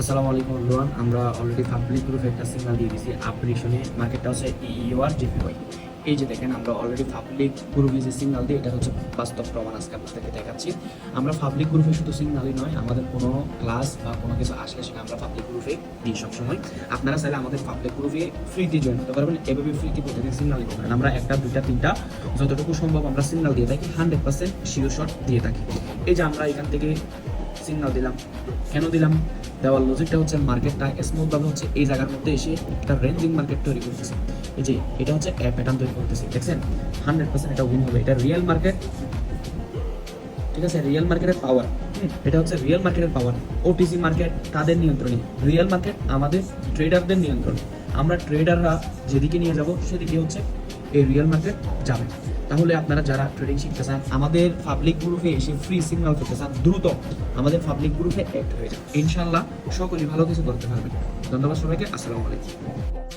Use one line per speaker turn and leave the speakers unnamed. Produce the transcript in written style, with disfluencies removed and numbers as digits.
আসসালামু আলাইকুম এভরিওয়ান। আমরা অলরেডি পাবলিক গ্রুপে একটা সিগন্যাল দিয়ে দিয়েছি আপগ্রেশনে। মার্কেটটা হচ্ছে ইউআর জিপিওয়াই। এই যে দেখেন, আমরা অলরেডি পাবলিক গ্রুপে যে সিগন্যাল দিই, এটা হচ্ছে বাস্তব প্রমাণ আজকে আপনাদেরকে দেখাচ্ছি। আমরা পাবলিক গ্রুপে শুধু সিগন্যালই নয়, আমাদের কোনো ক্লাস বা কোনো কিছু আসলে সেটা আমরা পাবলিক গ্রুপে দিই সবসময়। আপনারা চাইলে আমাদের পাবলিক গ্রুপে ফ্রিতে জয়েন করতে পারবেন। এভাবে ফ্রিতে প্রতিদিন সিগন্যাল দিতে পারেন। আমরা একটা, দুইটা, তিনটা যতটুকু সম্ভব আমরা সিগন্যাল দিয়ে থাকি, 100% শিওর শট দিয়ে থাকি। এই যে আমরা এখান থেকে সিগন্যাল দিলাম, কেন দিলাম? দেওয়ার লজিকটা হচ্ছে মার্কেটটা স্মুথ ভাবে হচ্ছে এই জায়গার মধ্যে এসে একটা রেঞ্জিং মার্কেট তৈরি করতেছে। এই যে এটা হচ্ছে প্যাটার্ন তৈরি করতেছে, দেখছেন? 100% এটা উইন হবে। এটা রিয়েল মার্কেট, ঠিক আছে? রিয়েল মার্কেটের পাওয়ার, এটা হচ্ছে রিয়েল মার্কেটের পাওয়ার। ওটিসি মার্কেট তাদের নিয়ন্ত্রণে, রিয়েল মার্কেট আমাদের ট্রেডারদের নিয়ন্ত্রণে। আমরা ট্রেডাররা যেদিকে নিয়ে যাব সেদিকে হচ্ছে এই রিয়েল মার্কেট যাবে। তাহলে আপনারা যারা ট্রেডিং শিখতে চান, আমাদের পাবলিক গ্রুপে এসে ফ্রি সিগন্যাল করতে চান, দ্রুত আমাদের পাবলিক গ্রুপে অ্যাড হয়ে যান। ইনশাল্লাহ সকলেই ভালো কিছু করতে পারবেন। ধন্যবাদ সবাইকে। আসসালামু আলাইকুম।